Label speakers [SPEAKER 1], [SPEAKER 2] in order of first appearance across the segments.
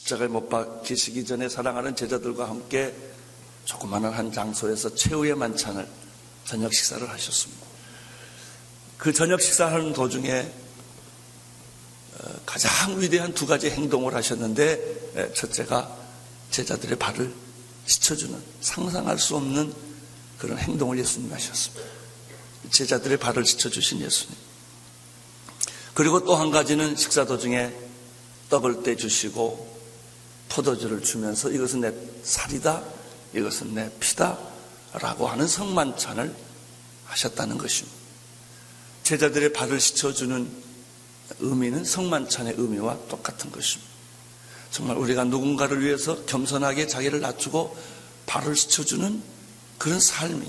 [SPEAKER 1] 십자가에 못 박히시기 전에 사랑하는 제자들과 함께 조그마한 한 장소에서 최후의 만찬을, 저녁 식사를 하셨습니다. 그 저녁 식사하는 도중에 가장 위대한 두 가지 행동을 하셨는데, 첫째가 제자들의 발을 씻어주는, 상상할 수 없는 그런 행동을 예수님이 하셨습니다. 제자들의 발을 씻어주신 예수님. 그리고 또 한 가지는 식사 도중에 떡을 떼주시고 포도주를 주면서 이것은 내 살이다, 이것은 내 피다 라고 하는 성만찬을 하셨다는 것입니다. 제자들의 발을 씻어주는 의미는 성만찬의 의미와 똑같은 것입니다. 정말 우리가 누군가를 위해서 겸손하게 자기를 낮추고 발을 씻어주는 그런 삶이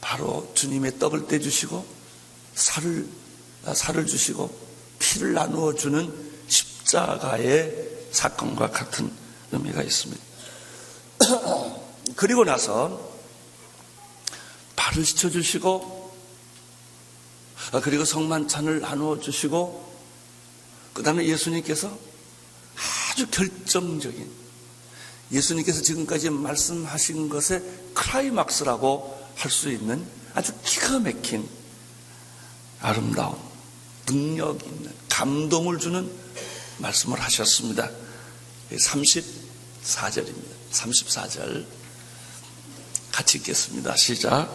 [SPEAKER 1] 바로 주님의 떡을 떼주시고 살을 주시고 피를 나누어 주는 십자가의 사건과 같은 의미가 있습니다. 그리고 나서 발을 씻어주시고, 그리고 성만찬을 나누어 주시고, 그 다음에 예수님께서 아주 결정적인, 예수님께서 지금까지 말씀하신 것의 클라이막스라고 할 수 있는 아주 기가 막힌 아름다운 능력 있는 감동을 주는 말씀을 하셨습니다. 34절입니다. 34절 같이 읽겠습니다. 시작.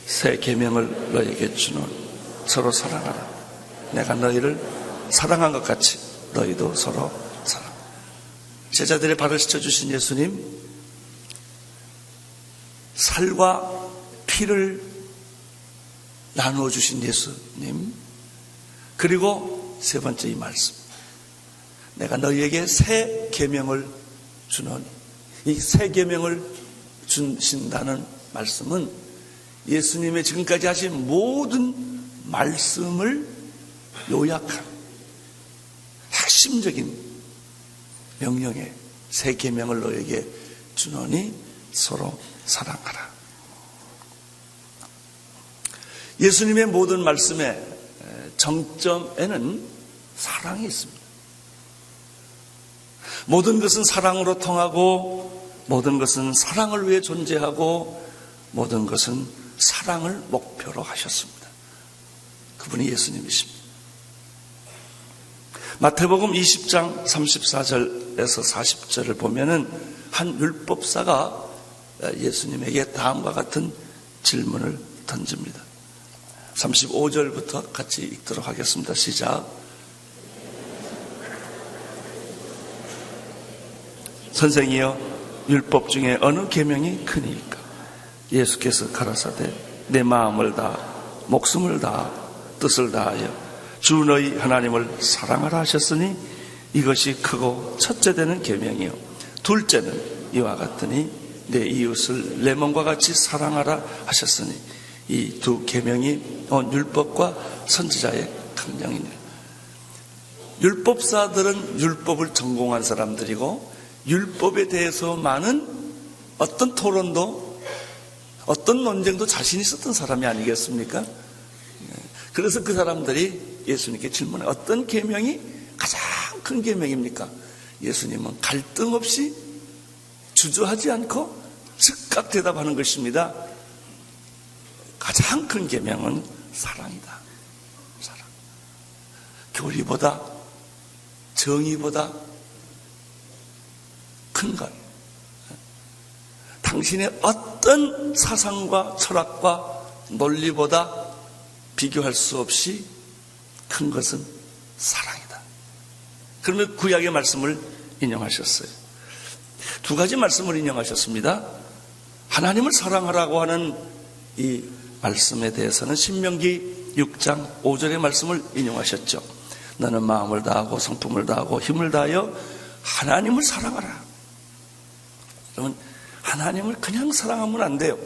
[SPEAKER 1] 새 계명을 너에게 주노니 서로 사랑하라. 내가 너희를 사랑한 것 같이 너희도 서로 사랑하라. 제자들의 발을 씻어주신 예수님, 살과 피를 나누어 주신 예수님, 그리고 세 번째 이 말씀, 내가 너희에게 새 계명을 주노니. 이 새 계명을 주신다는 말씀은 예수님의 지금까지 하신 모든 말씀을 요약한 핵심적인 명령에, 새 계명을 너에게 주노니 서로 사랑하라. 예수님의 모든 말씀의 정점에는 사랑이 있습니다. 모든 것은 사랑으로 통하고, 모든 것은 사랑을 위해 존재하고, 모든 것은 사랑을 목표로 하셨습니다. 그분이 예수님이십니다. 마태복음 20장 34절에서 40절을 보면은 한 율법사가 예수님에게 다음과 같은 질문을 던집니다. 35절부터 같이 읽도록 하겠습니다. 시작. 선생이여, 율법 중에 어느 계명이 크니까? 예수께서 가라사대 내 마음을 다하 목숨을 다하 뜻을 다하여 주 너희 하나님을 사랑하라 하셨으니 이것이 크고 첫째 되는 계명이요, 둘째는 이와 같으니 내 이웃을 내 몸과 같이 사랑하라 하셨으니 이 두 계명이 온 율법과 선지자의 강령이니라. 율법사들은 율법을 전공한 사람들이고, 율법에 대해서 많은 어떤 토론도, 어떤 논쟁도 자신 있었던 사람이 아니겠습니까? 그래서 그 사람들이 예수님께 질문해, 어떤 계명이 가장 큰 계명입니까? 예수님은 갈등 없이 주저하지 않고 즉각 대답하는 것입니다. 가장 큰 계명은 사랑이다. 사랑. 교리보다, 정의보다 큰 것. 당신의 어떤 사상과 철학과 논리보다 비교할 수 없이 큰 것은 사랑이다. 그러면 구약의 말씀을 인용하셨어요. 두 가지 말씀을 인용하셨습니다. 하나님을 사랑하라고 하는 이 말씀에 대해서는 신명기 6장 5절의 말씀을 인용하셨죠. 너는 마음을 다하고 성품을 다하고 힘을 다하여 하나님을 사랑하라. 그러면 하나님을 그냥 사랑하면 안 돼요.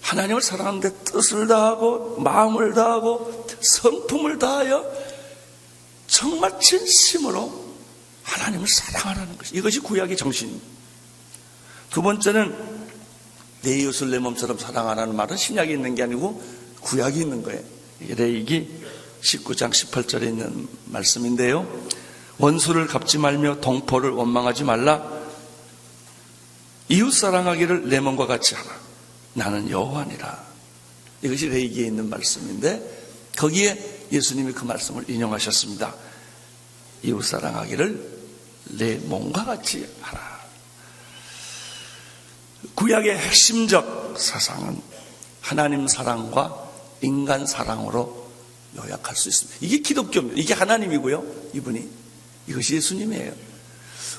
[SPEAKER 1] 하나님을 사랑하는데 뜻을 다하고 마음을 다하고 성품을 다하여 정말 진심으로 하나님을 사랑하라는 것이, 이것이 구약의 정신입니다. 두 번째는 내 이웃을 내 몸처럼 사랑하라는 말은 신약에 있는 게 아니고 구약에 있는 거예요. 이게 레위기 19장 18절에 있는 말씀인데요, 원수를 갚지 말며 동포를 원망하지 말라. 이웃 사랑하기를 내 몸과 같이 하라. 나는 여호와니라. 이것이 레위기에 있는 말씀인데 거기에 예수님이 그 말씀을 인용하셨습니다. 이웃 사랑하기를 내 몸과 같이 하라. 구약의 핵심적 사상은 하나님 사랑과 인간 사랑으로 요약할 수 있습니다. 이게 기독교입니다. 이게 하나님이고요. 이것이 예수님이에요.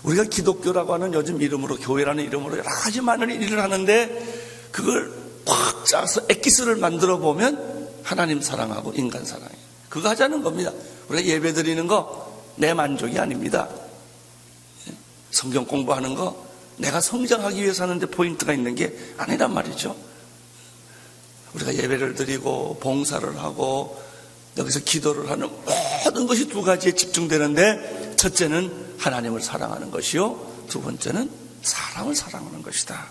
[SPEAKER 1] 우리가 기독교라고 하는 요즘 이름으로, 교회라는 이름으로 여러 가지 많은 일을 하는데 그걸 꽉 짜서 엑기스를 만들어 보면 하나님 사랑하고 인간 사랑이에요. 그거 하자는 겁니다. 우리가 예배 드리는 거 내 만족이 아닙니다. 성경 공부하는 거 내가 성장하기 위해서 하는데 포인트가 있는 게 아니란 말이죠. 우리가 예배를 드리고 봉사를 하고 여기서 기도를 하는 모든 것이 두 가지에 집중되는데 첫째는 하나님을 사랑하는 것이요, 두 번째는 사람을 사랑하는 것이다.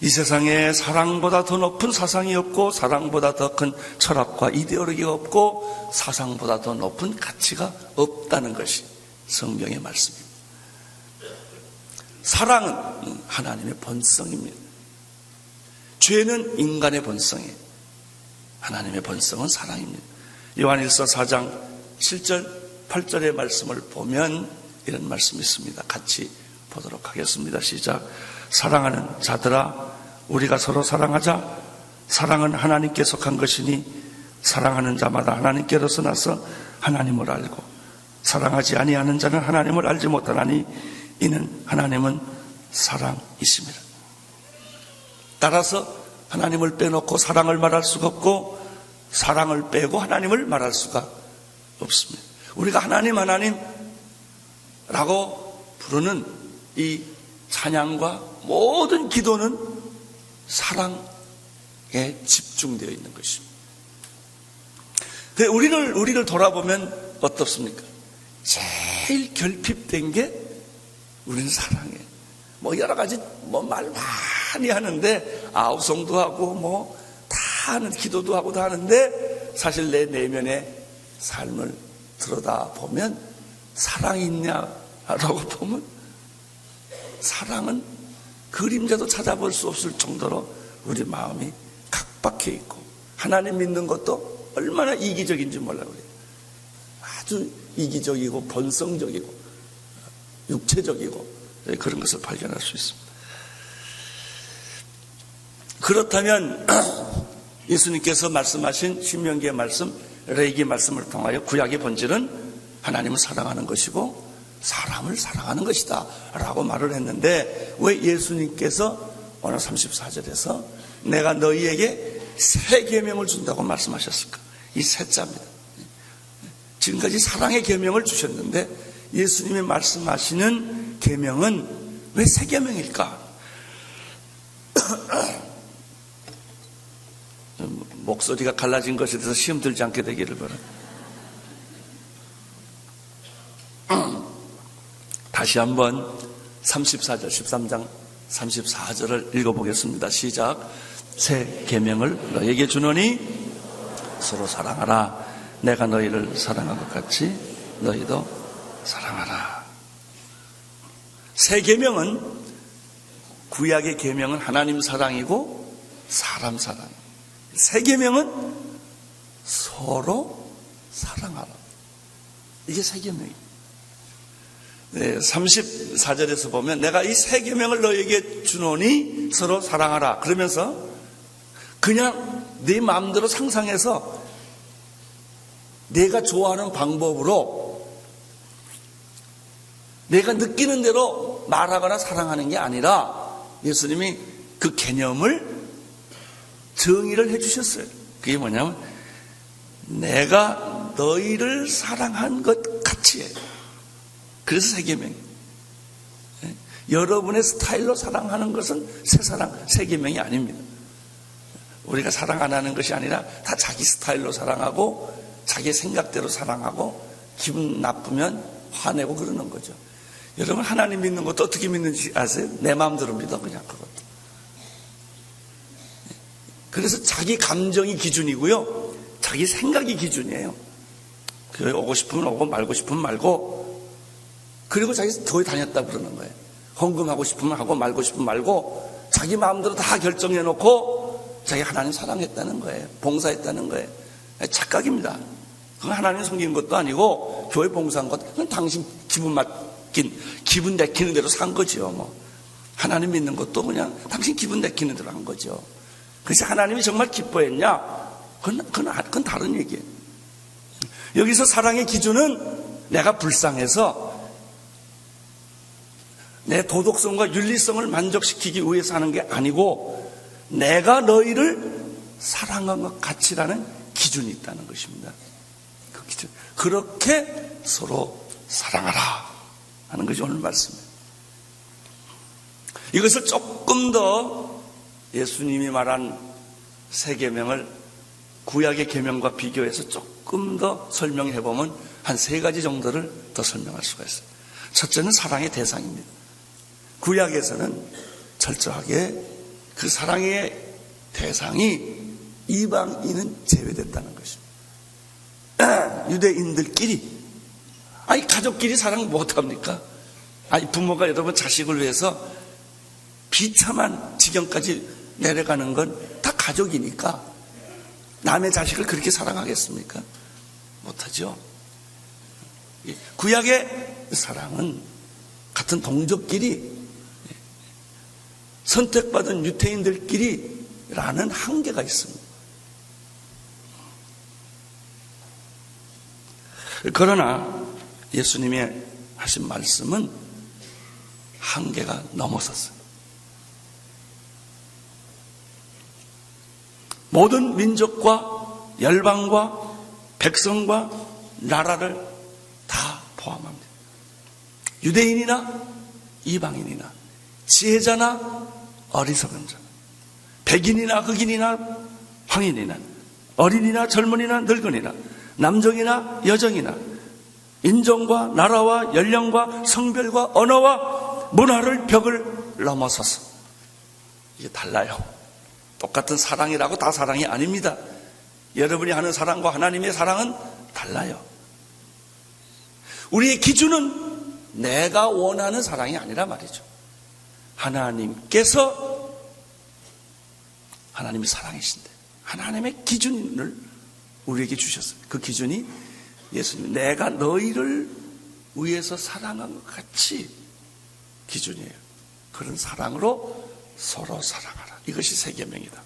[SPEAKER 1] 이 세상에 사랑보다 더 높은 사상이 없고 사랑보다 더 큰 철학과 이데올로기가 없고 사상보다 더 높은 가치가 없다는 것이 성경의 말씀입니다. 사랑은 하나님의 본성입니다. 죄는 인간의 본성이에요. 하나님의 본성은 사랑입니다. 요한일서 4장 7절 8절의 말씀을 보면 이런 말씀이 있습니다. 같이 보도록 하겠습니다. 시작. 사랑하는 자들아, 우리가 서로 사랑하자. 사랑은 하나님께 속한 것이니 사랑하는 자마다 하나님께로서 나서 하나님을 알고 사랑하지 아니하는 자는 하나님을 알지 못하나니 이는 하나님은 사랑이심이라. 따라서 하나님을 빼놓고 사랑을 말할 수가 없고 사랑을 빼고 하나님을 말할 수가 없습니다. 우리가 하나님이라고 부르는 이 찬양과 모든 기도는 사랑에 집중되어 있는 것입니다. 우리를 돌아보면 어떻습니까? 제일 결핍된 게 우리는 사랑이에요. 여러 가지 말 많이 하는데 아우성도 하고 다 하는, 기도도 하고 다 하는데 사실 내 내면의 삶을 들여다보면 사랑이 있냐라고 보면 사랑은 그림자도 찾아볼 수 없을 정도로 우리 마음이 각박해 있고 하나님 믿는 것도 얼마나 이기적인지 몰라요. 아주 이기적이고 본성적이고 육체적이고 그런 것을 발견할 수 있습니다. 그렇다면 예수님께서 말씀하신 신명기의 말씀, 레위기 말씀을 통하여 구약의 본질은 하나님을 사랑하는 것이고 사람을 사랑하는 것이다 라고 말을 했는데 왜 예수님께서 오늘 34절에서 내가 너희에게 새 계명을 준다고 말씀하셨을까? 이 새 자입니다. 지금까지 사랑의 계명을 주셨는데 예수님이 말씀하시는 계명은 왜 새 계명일까? 목소리가 갈라진 것에 대해서 시험 들지 않게 되기를 바랍니다. 다시 한번 34절, 13장 34절을 읽어보겠습니다. 시작. 새 계명을 너에게 주노니 서로 사랑하라. 내가 너희를 사랑한 것 같이 너희도 사랑하라. 새 계명은, 구약의 계명은 하나님 사랑이고 사람 사랑. 새 계명은 서로 사랑하라. 이게 새 계명이에요. 34절에서 보면 내가 이 새 계명을 너에게 주노니 서로 사랑하라. 그러면서 그냥 네 마음대로 상상해서 내가 좋아하는 방법으로 내가 느끼는 대로 말하거나 사랑하는 게 아니라 예수님이 그 개념을 정의를 해주셨어요. 그게 뭐냐면 내가 너희를 사랑한 것 같이 해요. 그래서 새 계명이에요. 여러분의 스타일로 사랑하는 것은 새 계명이 아닙니다. 우리가 사랑 안 하는 것이 아니라 다 자기 스타일로 사랑하고 자기 생각대로 사랑하고 기분 나쁘면 화내고 그러는 거죠. 여러분 하나님 믿는 것도 어떻게 믿는지 아세요? 내 마음대로 믿어 그냥 그것도. 그래서 자기 감정이 기준이고요. 자기 생각이 기준이에요. 교회 오고 싶으면 오고 말고 싶으면 말고, 그리고 자기 교회 다녔다 그러는 거예요. 헌금하고 싶으면 하고 말고 싶으면 말고 자기 마음대로 다 결정해놓고 자기 하나님 사랑했다는 거예요. 봉사했다는 거예요. 착각입니다. 그건 하나님 섬기는 것도 아니고 교회 봉사한 것, 그건 당신 기분 내키는 대로 산 거죠. 뭐 하나님 믿는 것도 그냥 당신 기분 내키는 대로 한 거죠. 그래서 하나님이 정말 기뻐했냐? 그건 다른 얘기예요. 여기서 사랑의 기준은 내가 불쌍해서 내 도덕성과 윤리성을 만족시키기 위해서 하는 게 아니고 내가 너희를 사랑한 것 같이라는 기준이 있다는 것입니다. 그 기준. 그렇게 서로 사랑하라 하는 것이 오늘 말씀이에요. 이것을 조금 더 예수님이 말한 세 계명을 구약의 계명과 비교해서 조금 더 설명해 보면 한 세 가지 정도를 더 설명할 수가 있어요. 첫째는 사랑의 대상입니다. 구약에서는 철저하게 그 사랑의 대상이 이방인은 제외됐다는 것입니다. 유대인들끼리, 아니 가족끼리 사랑 못합니까? 아니 부모가 여러분 자식을 위해서 비참한 지경까지 내려가는 건 다 가족이니까 남의 자식을 그렇게 사랑하겠습니까? 못하죠. 구약의 사랑은 같은 동족끼리, 선택받은 유태인들끼리라는 한계가 있습니다. 그러나 예수님이 하신 말씀은 한계가 넘어섰어요. 모든 민족과 열방과 백성과 나라를 다 포함합니다. 유대인이나 이방인이나 지혜자나 어리석은 자, 백인이나 흑인이나 황인이나 어린이나 젊은이나 늙은이나 남정이나 여정이나 인종과 나라와 연령과 성별과 언어와 문화를 벽을 넘어서서 이게 달라요. 똑같은 사랑이라고 다 사랑이 아닙니다. 여러분이 하는 사랑과 하나님의 사랑은 달라요. 우리의 기준은 내가 원하는 사랑이 아니라 말이죠. 하나님께서 하나님이 사랑이신데 하나님의 기준을 우리에게 주셨어요. 그 기준이 예수님, 내가 너희를 위해서 사랑한 것 같이 기준이에요. 그런 사랑으로 서로 사랑하라. 이것이 세 계명이다.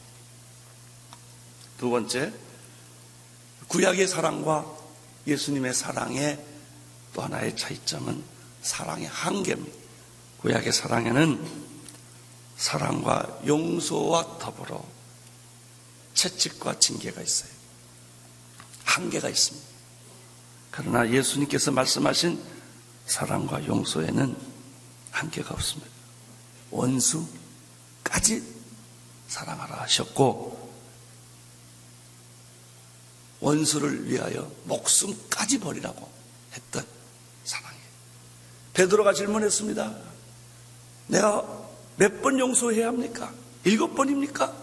[SPEAKER 1] 두 번째, 구약의 사랑과 예수님의 사랑의 또 하나의 차이점은 사랑의 한계입니다. 구약의 사랑에는 사랑과 용서와 더불어 채찍과 징계가 있어요. 한계가 있습니다. 그러나 예수님께서 말씀하신 사랑과 용서에는 한계가 없습니다. 원수까지 사랑하라 하셨고 원수를 위하여 목숨까지 버리라고 했던 사랑이에요. 베드로가 질문했습니다. 내가 몇 번 용서해야 합니까? 7번입니까?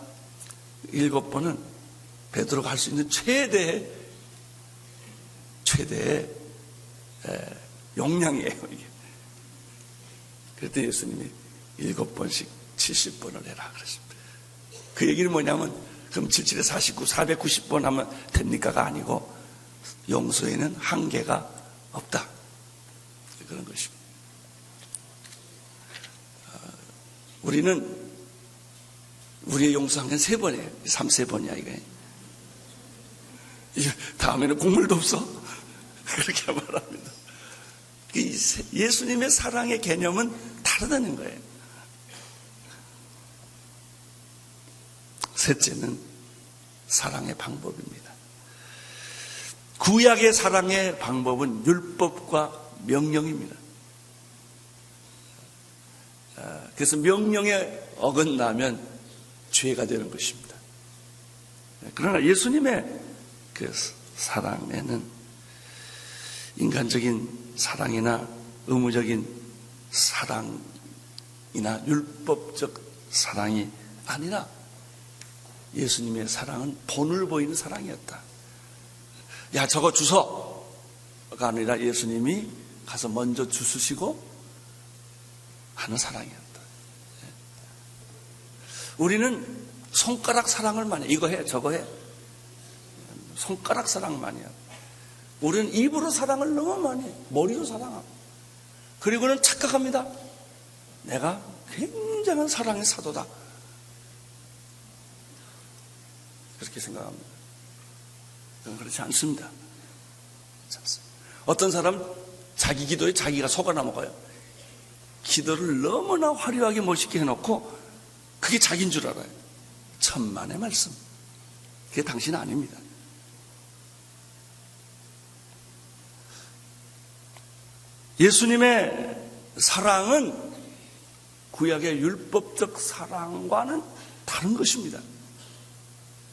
[SPEAKER 1] 7번은 베드로가 할 수 있는 최대의 용량이에요. 이게. 그랬더니 예수님이 7번씩 70번을 해라 그랬습니다. 그 얘기는 뭐냐면 그럼 77에 49, 490번 하면 됩니까가 아니고 용서에는 한계가 없다. 그런 것입니다. 우리는 우리의 용서 한계는 3번이에요. 3번이야 이게. 다음에는 국물도 없어. 그렇게 말합니다. 예수님의 사랑의 개념은 다르다는 거예요. 셋째는 사랑의 방법입니다. 구약의 사랑의 방법은 율법과 명령입니다. 그래서 명령에 어긋나면 죄가 되는 것입니다. 그러나 예수님의 그 사랑에는 인간적인 사랑이나 의무적인 사랑이나 율법적 사랑이 아니라 예수님의 사랑은 본을 보이는 사랑이었다. 야, 저거 주소. 아니라 예수님이 가서 먼저 주시고 하는 사랑이었다. 우리는 손가락 사랑을 많이 해. 이거 해, 저거 해. 손가락 사랑 많이 하고. 우리는 입으로 사랑을 너무 많이 해. 머리로 사랑하고. 그리고는 착각합니다. 내가 굉장한 사랑의 사도다. 그렇게 생각합니다. 그건 그렇지 않습니다. 어떤 사람 자기 기도에 자기가 속아 넘어가요. 기도를 너무나 화려하게 멋있게 해놓고 그게 자기인 줄 알아요. 천만의 말씀. 그게 당신 아닙니다. 예수님의 사랑은 구약의 율법적 사랑과는 다른 것입니다.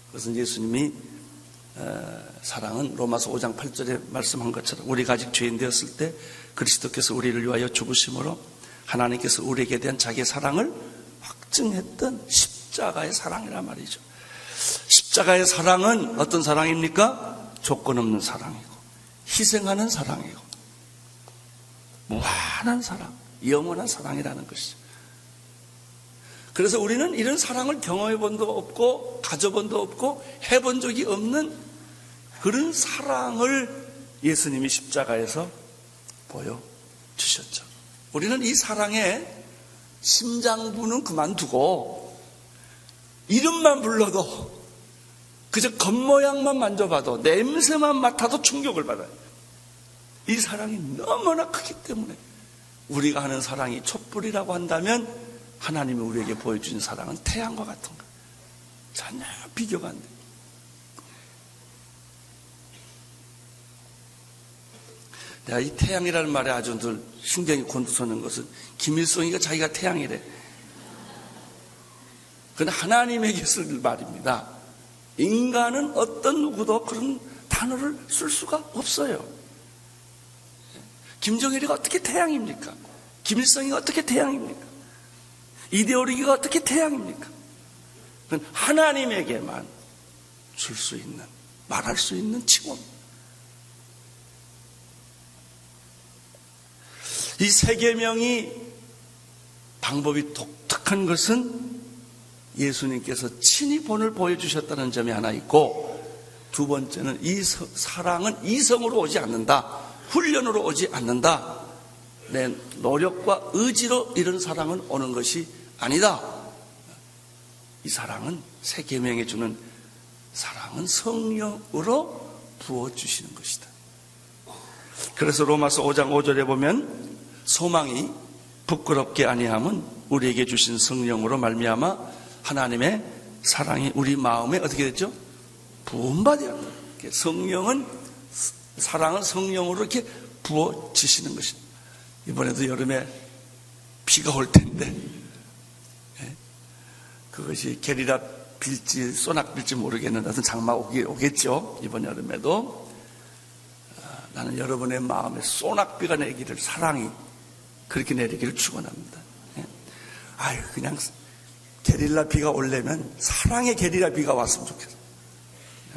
[SPEAKER 1] 그것은 예수님이 사랑은 로마서 5장 8절에 말씀한 것처럼 우리가 아직 죄인 되었을 때 그리스도께서 우리를 위하여 죽으심으로 하나님께서 우리에게 대한 자기의 사랑을 확증했던 십자가의 사랑이란 말이죠. 십자가의 사랑은 어떤 사랑입니까? 조건 없는 사랑이고 희생하는 사랑이고 무한한 사랑, 영원한 사랑이라는 것이죠. 그래서 우리는 이런 사랑을 경험해 본 적도 없고 가져본 적도 없고 해본 적이 없는 그런 사랑을 예수님이 십자가에서 보여주셨죠. 우리는 이 사랑의 심장부는 그만두고 이름만 불러도 그저 겉모양만 만져봐도 냄새만 맡아도 충격을 받아요. 이 사랑이 너무나 크기 때문에 우리가 하는 사랑이 촛불이라고 한다면 하나님이 우리에게 보여주신 사랑은 태양과 같은 거. 전혀 비교가 안 돼요. 내가 이 태양이라는 말에 아주 늘 신경이 곤두서는 것은 김일성이가 자기가 태양이래. 그건 하나님에게 쓸 말입니다. 인간은 어떤 누구도 그런 단어를 쓸 수가 없어요. 김정일이가 어떻게 태양입니까? 김일성이가 어떻게 태양입니까? 이데올로기가 어떻게 태양입니까? 그건 하나님에게만 줄 수 있는, 말할 수 있는 칭호입니다. 이 세 계명이 방법이 독특한 것은 예수님께서 친히 본을 보여주셨다는 점이 하나 있고, 두 번째는 이 사랑은 이성으로 오지 않는다, 훈련으로 오지 않는다, 내 노력과 의지로 이런 사랑은 오는 것이 아니다. 이 사랑은 세 계명에 주는 사랑은 성령으로 부어주시는 것이다. 그래서 로마서 5장 5절에 보면 소망이 부끄럽게 아니함은 우리에게 주신 성령으로 말미암아 하나님의 사랑이 우리 마음에 어떻게 됐죠? 부음받아야 돼. 성령은, 사랑은 성령으로 이렇게 부어지시는 것입니다. 이번에도 여름에 비가 올 텐데 그것이 게리라 빌지 소낙 빌지 모르겠는데 하여튼 장마 오겠죠. 이번 여름에도 나는 여러분의 마음에 소낙비가 내기를, 사랑이 그렇게 내리기를 축원합니다. 아유, 그냥 게릴라 비가 오려면 사랑의 게릴라 비가 왔으면 좋겠어.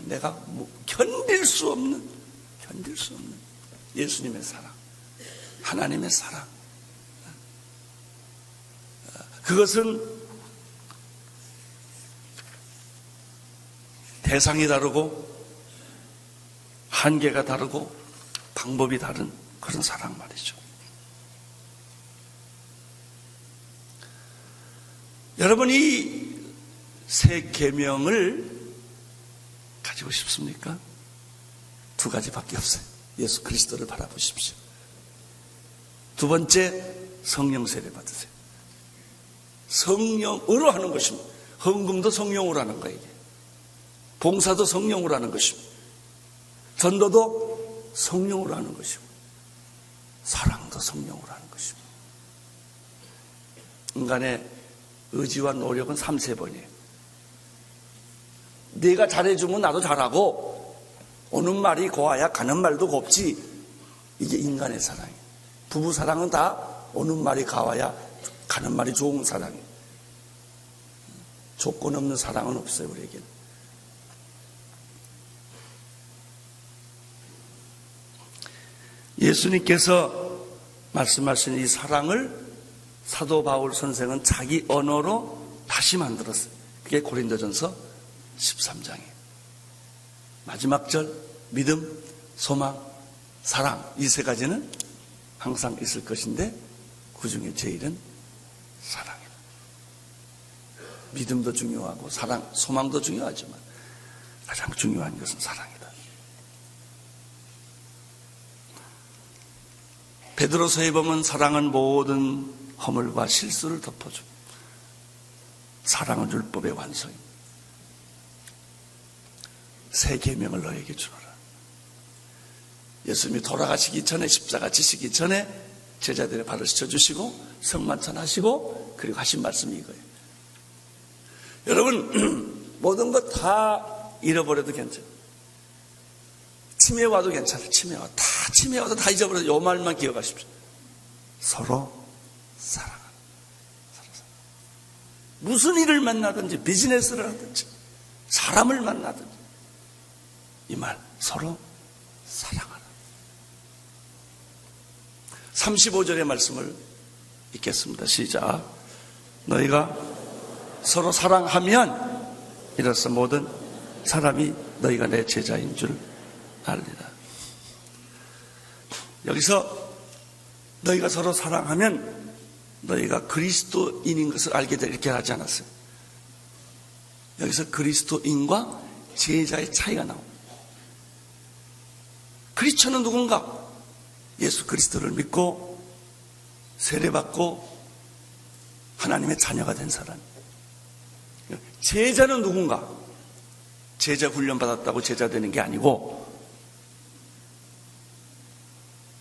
[SPEAKER 1] 내가 뭐 견딜 수 없는 예수님의 사랑, 하나님의 사랑. 그것은 대상이 다르고 한계가 다르고 방법이 다른 그런 사랑 말이죠. 여러분, 이 세 계명을 가지고 싶습니까? 두 가지밖에 없어요. 예수 그리스도를 바라보십시오. 두 번째, 성령 세례 받으세요. 성령으로 하는 것입니다. 헌금도 성령으로 하는 거예요. 봉사도 성령으로 하는 것입니다. 전도도 성령으로 하는 것이고 사랑도 성령으로 하는 것입니다. 인간의 의지와 노력은 3-4번이에요. 네가 잘해주면 나도 잘하고 오는 말이 고와야 가는 말도 곱지. 이게 인간의 사랑이에요. 부부 사랑은 다 오는 말이 가와야 가는 말이 좋은 사랑이에요. 조건 없는 사랑은 없어요, 우리에게는. 예수님께서 말씀하신 이 사랑을 사도 바울 선생은 자기 언어로 다시 만들었어요. 그게 고린도전서 13장이에요. 마지막 절, 믿음, 소망, 사랑, 이 세 가지는 항상 있을 것인데 그 중에 제일은 사랑이다. 믿음도 중요하고 사랑, 소망도 중요하지만 가장 중요한 것은 사랑이다. 베드로서에 보면 사랑은 모든 허물과 실수를 덮어주고 사랑은 율법의 완성입니다. 새 계명을 너에게 주노라. 예수님이 돌아가시기 전에, 십자가 지시기 전에 제자들의 발을 씻어주시고 성만찬 하시고 그리고 하신 말씀이 이거예요. 여러분, 모든 것 다 잃어버려도 괜찮아요. 치매 와도 괜찮아요. 치매 와도 다 잊어버려도 요 말만 기억하십시오. 서로 사랑하는. 무슨 일을 만나든지 비즈니스를 하든지 사람을 만나든지 이 말, 서로 사랑하라. 35절의 말씀을 읽겠습니다. 시작. 너희가 서로 사랑하면 이로써 모든 사람이 너희가 내 제자인 줄 알리라. 여기서 너희가 서로 사랑하면 너희가 그리스도인인 것을 알게 될 이렇게 하지 않았어요. 여기서 그리스도인과 제자의 차이가 나옵니다. 크리스천은 누군가? 예수 그리스도를 믿고 세례받고 하나님의 자녀가 된 사람. 제자는 누군가? 제자 훈련 받았다고 제자 되는 게 아니고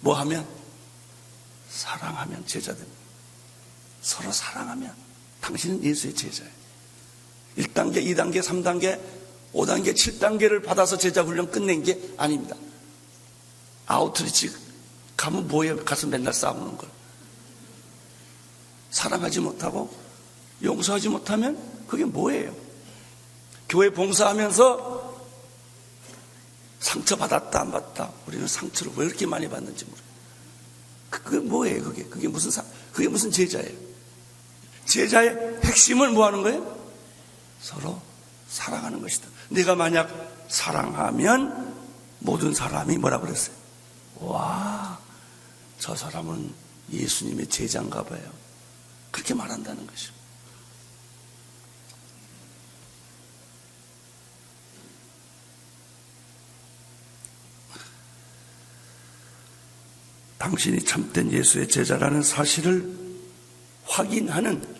[SPEAKER 1] 뭐 하면? 사랑하면 제자 됩니다. 서로 사랑하면 당신은 예수의 제자예요. 1단계, 2단계, 3단계, 5단계, 7단계를 받아서 제자 훈련 끝낸 게 아닙니다. 아우트리치 가면 뭐예요? 가서 맨날 싸우는 걸. 사랑하지 못하고 용서하지 못하면 그게 뭐예요? 교회 봉사하면서 상처받았다 안 받았다. 우리는 상처를 왜 이렇게 많이 받는지 모르겠어요. 그게 뭐예요? 그게 무슨 제자예요? 제자의 핵심은 뭐 하는 거예요? 서로 사랑하는 것이다. 내가 만약 사랑하면 모든 사람이 뭐라 그랬어요? 와, 저 사람은 예수님의 제자인가 봐요. 그렇게 말한다는 것이죠. 당신이 참된 예수의 제자라는 사실을 확인하는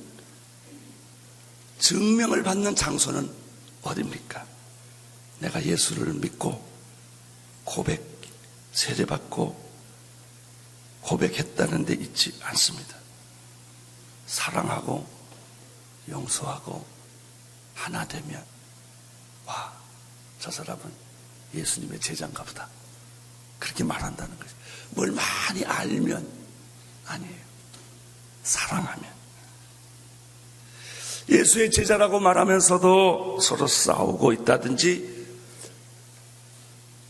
[SPEAKER 1] 증명을 받는 장소는 어디입니까? 내가 예수를 믿고 세례받고 고백했다는 데 있지 않습니다. 사랑하고 용서하고 하나 되면 와, 저 사람은 예수님의 제자인가 보다. 그렇게 말한다는 거죠. 뭘 많이 알면 아니에요. 사랑하면. 예수의 제자라고 말하면서도 서로 싸우고 있다든지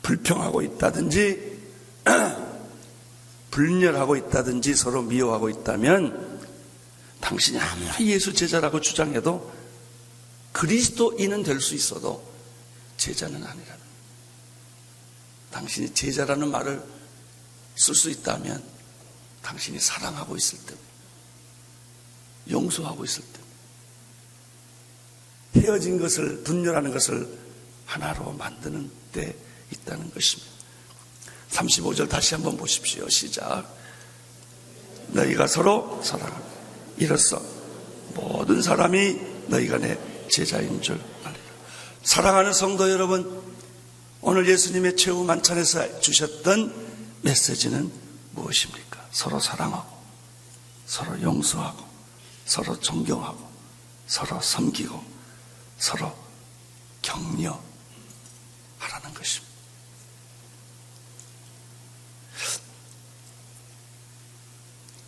[SPEAKER 1] 불평하고 있다든지 불멸하고 있다든지 서로 미워하고 있다면 당신이 아무리 예수 제자라고 주장해도 그리스도인은 될 수 있어도 제자는 아니라는. 당신이 제자라는 말을 쓸 수 있다면 당신이 사랑하고 있을 때, 용서하고 있을 때, 헤어진 것을, 분열하는 것을 하나로 만드는 때 있다는 것입니다. 35절 다시 한번 보십시오. 시작. 너희가 서로 사랑하라. 이로써 모든 사람이 너희가 내 제자인 줄 알리라. 사랑하는 성도 여러분, 오늘 예수님의 최후 만찬에서 주셨던 메시지는 무엇입니까? 서로 사랑하고 서로 용서하고 서로 존경하고 서로 섬기고 서로 격려하라는 것입니다.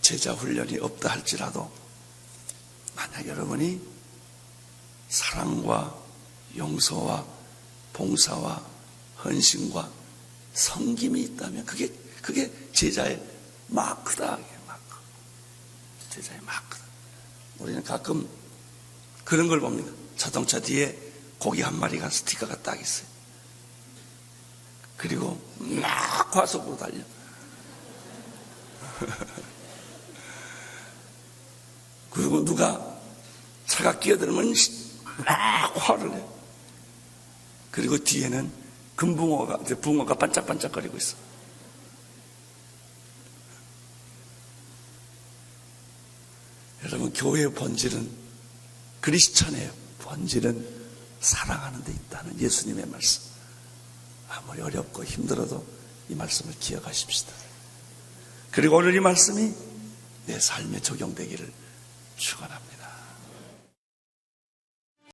[SPEAKER 1] 제자 훈련이 없다 할지라도 만약 여러분이 사랑과 용서와 봉사와 헌신과 섬김이 있다면 그게 그게 제자의 마크다. 마크. 제자의 마크다. 우리는 가끔 그런 걸 봅니다. 자동차 뒤에 고기 한 마리가 스티커가 딱 있어요. 그리고 막 과속으로 달려. 그리고 누가 차가 끼어들면 막 화를 내요. 그리고 뒤에는 붕어가 반짝반짝거리고 있어. 여러분, 교회의 본질은, 크리스천의 본질은 사랑하는 데 있다는 예수님의 말씀. 아무리 어렵고 힘들어도 이 말씀을 기억하십시다. 그리고 오늘 이 말씀이 내 삶에 적용되기를 축원합니다.